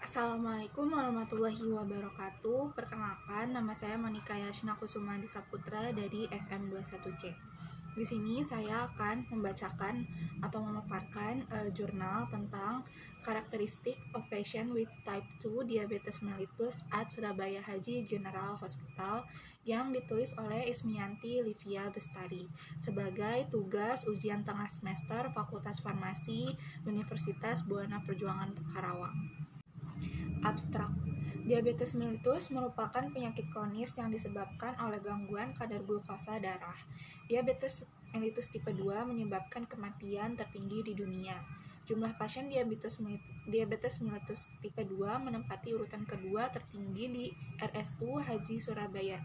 Assalamualaikum warahmatullahi wabarakatuh. Perkenalkan, nama saya Monika Yasna Kusuma Disaputra dari FM 21C. Di sini saya akan membacakan atau memaparkan jurnal tentang karakteristik of patient with type 2 diabetes mellitus at Surabaya Haji General Hospital yang ditulis oleh Ismiyanti Livia Bestari sebagai tugas ujian tengah semester Fakultas Farmasi Universitas Buana Perjuangan Karawang. Abstrak. Diabetes mellitus merupakan penyakit kronis yang disebabkan oleh gangguan kadar glukosa darah. Diabetes mellitus tipe 2 menyebabkan kematian tertinggi di dunia. Jumlah pasien diabetes mellitus tipe 2 menempati urutan kedua tertinggi di RSU Haji Surabaya.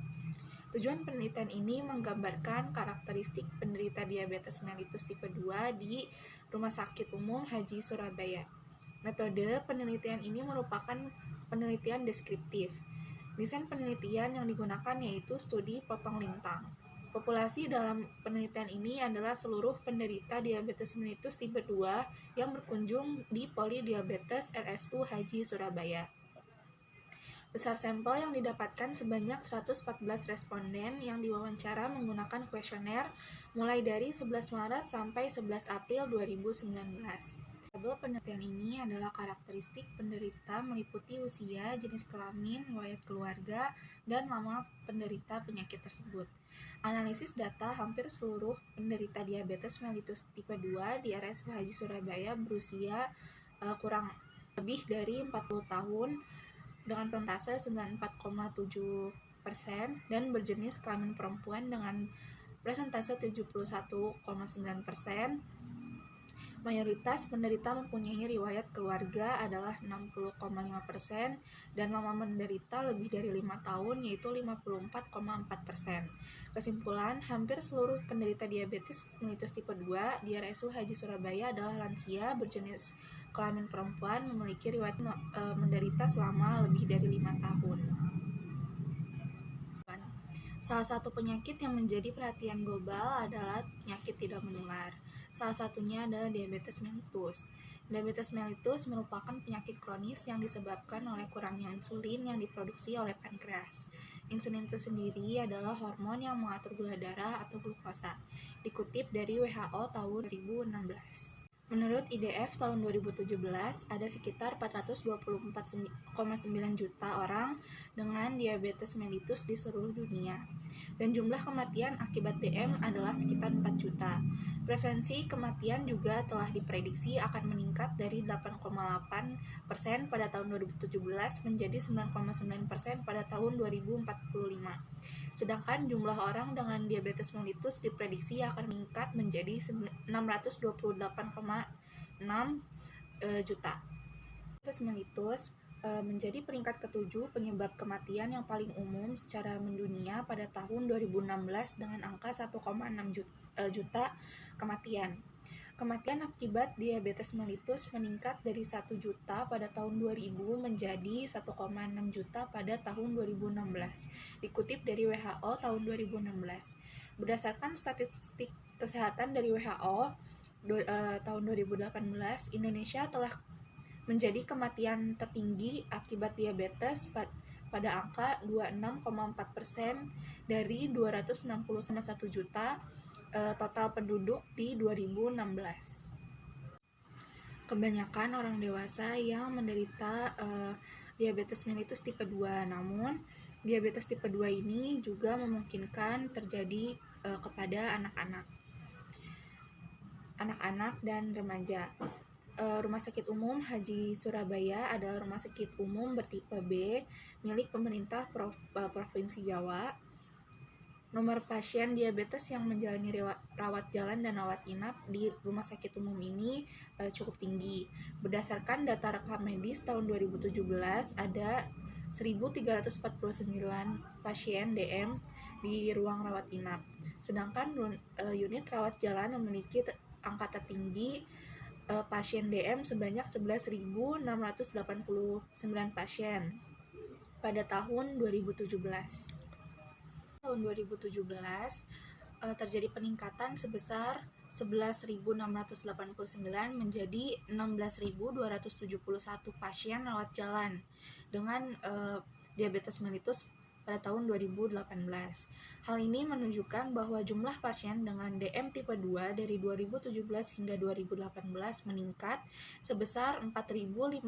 Tujuan penelitian ini menggambarkan karakteristik penderita diabetes mellitus tipe 2 di Rumah Sakit Umum Haji Surabaya. Metode penelitian ini merupakan penelitian deskriptif. Desain penelitian yang digunakan yaitu studi potong lintang. Populasi dalam penelitian ini adalah seluruh penderita diabetes mellitus tipe 2 yang berkunjung di Polidiabetes RSU Haji Surabaya. Besar sampel yang didapatkan sebanyak 114 responden yang diwawancara menggunakan kuesioner mulai dari 11 Maret sampai 11 April 2019. Tabel penelitian ini adalah karakteristik penderita meliputi usia, jenis kelamin, riwayat keluarga, dan nama penderita penyakit tersebut. Analisis data hampir seluruh penderita diabetes mellitus tipe 2 di RSU Haji Surabaya berusia kurang lebih dari 40 tahun dengan persentase 94,7% dan berjenis kelamin perempuan dengan persentase 71,9%. Mayoritas penderita mempunyai riwayat keluarga adalah 60,5% dan lama menderita lebih dari 5 tahun yaitu 54,4%. Kesimpulan, hampir seluruh penderita diabetes mellitus tipe 2 di RSU Haji Surabaya adalah lansia berjenis kelamin perempuan memiliki riwayat menderita selama lebih dari 5 tahun. Salah satu penyakit yang menjadi perhatian global adalah penyakit tidak menular. Salah satunya adalah diabetes mellitus. Diabetes mellitus merupakan penyakit kronis yang disebabkan oleh kurangnya insulin yang diproduksi oleh pankreas. Insulin itu sendiri adalah hormon yang mengatur gula darah atau glukosa. Dikutip dari WHO tahun 2016. Menurut IDF tahun 2017, ada sekitar 424,9 juta orang dengan diabetes mellitus di seluruh dunia. Dan jumlah kematian akibat DM adalah sekitar 4 juta. Prevalensi kematian juga telah diprediksi akan meningkat dari 8,8% pada tahun 2017 menjadi 9,9% pada tahun 2045. Sedangkan jumlah orang dengan diabetes mellitus diprediksi akan meningkat menjadi 628,6 juta. Diabetes mellitus menjadi peringkat ke-7 penyebab kematian yang paling umum secara mendunia pada tahun 2016 dengan angka 1,6 juta kematian. Kematian akibat diabetes mellitus meningkat dari 1 juta pada tahun 2000 menjadi 1,6 juta pada tahun 2016. Dikutip dari WHO tahun 2016. Berdasarkan statistik kesehatan dari WHO tahun 2018, Indonesia telah menjadi kematian tertinggi akibat diabetes pada angka 26,4% dari 261 juta total penduduk di 2016. Kebanyakan orang dewasa yang menderita diabetes mellitus tipe 2, namun diabetes tipe 2 ini juga memungkinkan terjadi kepada anak-anak dan remaja. Rumah Sakit Umum Haji Surabaya adalah rumah sakit umum bertipe B milik pemerintah Provinsi Jawa. Nomor pasien diabetes yang menjalani rawat jalan dan rawat inap di rumah sakit umum ini cukup tinggi. Berdasarkan data rekam medis tahun 2017, ada 1.349 pasien DM di ruang rawat inap. Sedangkan unit rawat jalan memiliki angka tertinggi pasien DM sebanyak 11.689 pasien pada tahun 2017. Tahun 2017 terjadi peningkatan sebesar 11.689 menjadi 16.271 pasien lewat jalan dengan diabetes mellitus pada tahun 2018. Hal ini menunjukkan bahwa jumlah pasien dengan DM tipe 2 dari 2017 hingga 2018 meningkat sebesar 4.582.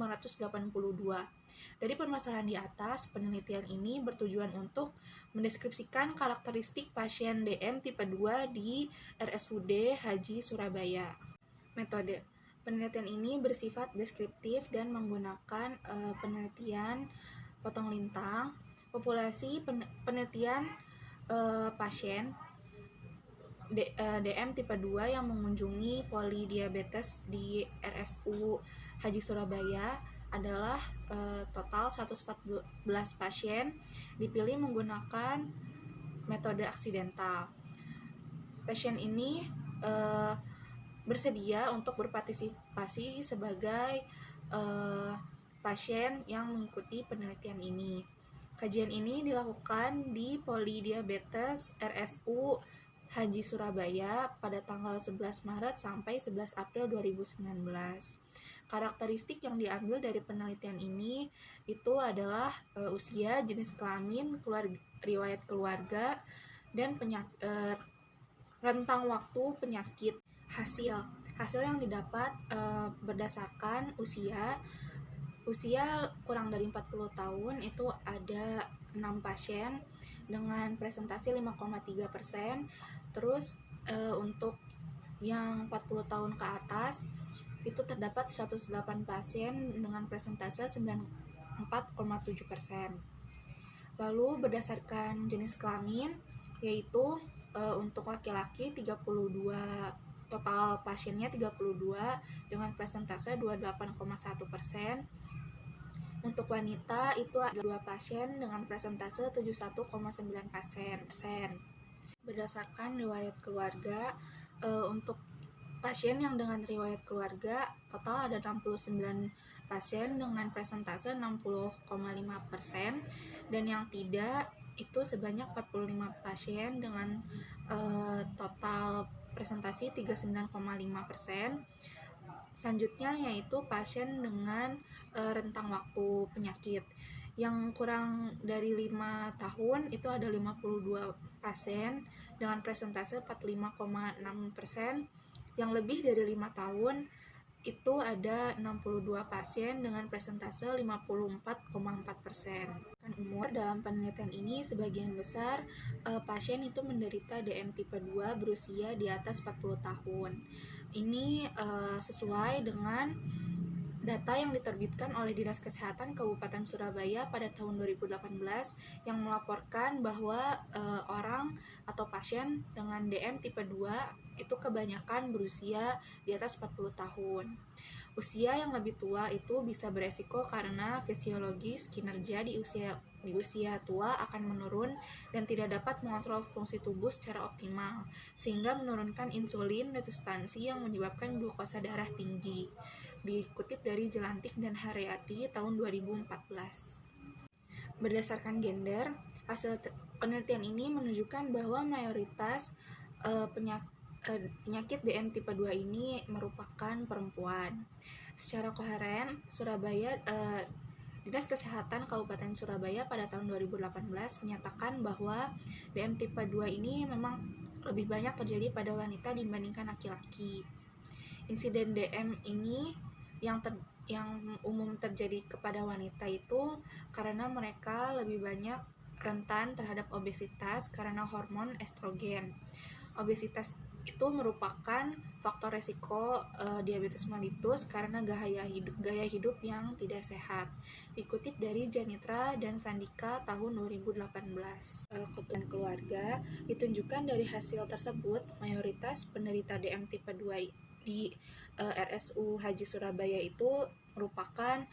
Dari permasalahan di atas, penelitian ini bertujuan untuk mendeskripsikan karakteristik pasien DM tipe 2 di RSUD Haji Surabaya. Metode penelitian ini bersifat deskriptif dan menggunakan penelitian potong lintang. Populasi penelitian pasien DM tipe 2 yang mengunjungi polidiabetes di RSU Haji Surabaya adalah total 114 pasien, dipilih menggunakan metode aksidental. Pasien ini bersedia untuk berpartisipasi sebagai pasien yang mengikuti penelitian ini. Kajian ini dilakukan di Polidiabetes RSU Haji Surabaya pada tanggal 11 Maret sampai 11 April 2019. Karakteristik yang diambil dari penelitian ini itu adalah usia, jenis kelamin, riwayat keluarga, dan rentang waktu penyakit. Hasil yang didapat berdasarkan usia kurang dari 40 tahun itu ada 6 pasien dengan presentasi 5,3%. Terus untuk yang 40 tahun ke atas itu terdapat 108 pasien dengan presentase 94,7%. Lalu berdasarkan jenis kelamin, yaitu untuk laki-laki 32, total pasiennya 32 dengan presentase 28,1%. Untuk wanita itu ada 2 pasien dengan presentase 71,9%. Berdasarkan riwayat keluarga, untuk pasien yang dengan riwayat keluarga total ada 69 pasien dengan presentase 60,5%, dan yang tidak itu sebanyak 45 pasien dengan total presentasi 39,5%. Selanjutnya yaitu pasien dengan rentang waktu penyakit. Yang kurang dari 5 tahun itu ada 52 pasien dengan presentase 45,6%. Yang lebih dari 5 tahun itu ada 62 pasien dengan presentase 54,4%. Umur dalam penelitian ini sebagian besar pasien itu menderita DM tipe 2 berusia di atas 40 tahun. Ini sesuai dengan data yang diterbitkan oleh Dinas Kesehatan Kabupaten Surabaya pada tahun 2018 yang melaporkan bahwa orang atau pasien dengan DM tipe 2 itu kebanyakan berusia di atas 40 tahun. Usia yang lebih tua itu bisa beresiko karena fisiologis kinerja di usia tua akan menurun dan tidak dapat mengontrol fungsi tubuh secara optimal, sehingga menurunkan insulin resistansi yang menyebabkan glukosa darah tinggi. Dikutip dari Jelantik dan Haryati tahun 2014. Berdasarkan gender, hasil penelitian ini menunjukkan bahwa mayoritas penyakit DM tipe 2 ini merupakan perempuan. Secara koheren, Dinas Kesehatan Kabupaten Surabaya pada tahun 2018 menyatakan bahwa DM tipe 2 ini memang lebih banyak terjadi pada wanita dibandingkan laki-laki. Insiden DM ini yang umum terjadi kepada wanita itu karena mereka lebih banyak rentan terhadap obesitas karena hormon estrogen. Obesitas itu merupakan faktor resiko diabetes mellitus karena gaya hidup yang tidak sehat. Dikutip dari Janitra dan Sandika tahun 2018. Kebutuhan keluarga ditunjukkan dari hasil tersebut, mayoritas penderita DM tipe 2 di RSU Haji Surabaya itu merupakan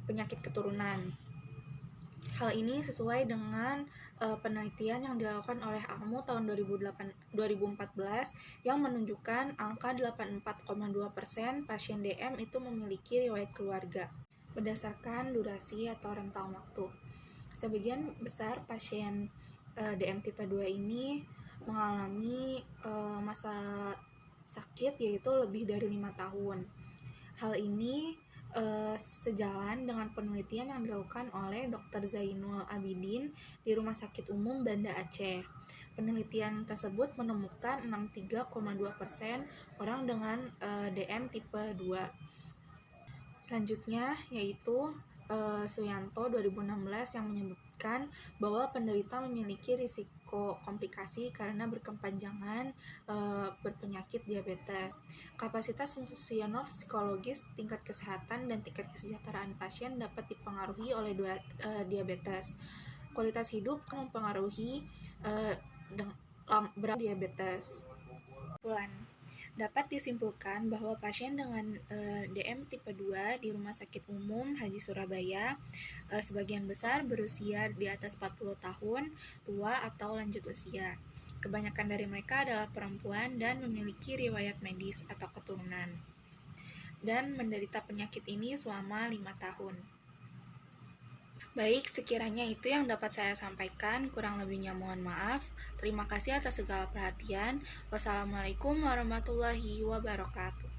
penyakit keturunan. Hal ini sesuai dengan penelitian yang dilakukan oleh ALMU tahun 2014 yang menunjukkan angka 84,2% pasien DM itu memiliki riwayat keluarga. Berdasarkan durasi atau rentang waktu, sebagian besar pasien DM tipe 2 ini mengalami masa sakit yaitu lebih dari 5 tahun. Hal ini sejalan dengan penelitian yang dilakukan oleh Dr. Zainul Abidin di Rumah Sakit Umum Banda Aceh. Penelitian tersebut menemukan 63,2% orang dengan DM tipe 2. Selanjutnya yaitu Suyanto 2016 yang menyebutkan bahwa penderita memiliki risiko komplikasi karena berkepanjangan berpenyakit diabetes. Kapasitas fungsional psikologis, tingkat kesehatan, dan tingkat kesejahteraan pasien dapat dipengaruhi oleh diabetes. Kualitas hidup mempengaruhi berat diabetes. Dapat disimpulkan bahwa pasien dengan DM tipe 2 di Rumah Sakit Umum Haji Surabaya sebagian besar berusia di atas 40 tahun, tua atau lanjut usia. Kebanyakan dari mereka adalah perempuan dan memiliki riwayat medis atau keturunan, dan menderita penyakit ini selama 5 tahun. Baik, sekiranya itu yang dapat saya sampaikan, kurang lebihnya mohon maaf. Terima kasih atas segala perhatian. Wassalamualaikum warahmatullahi wabarakatuh.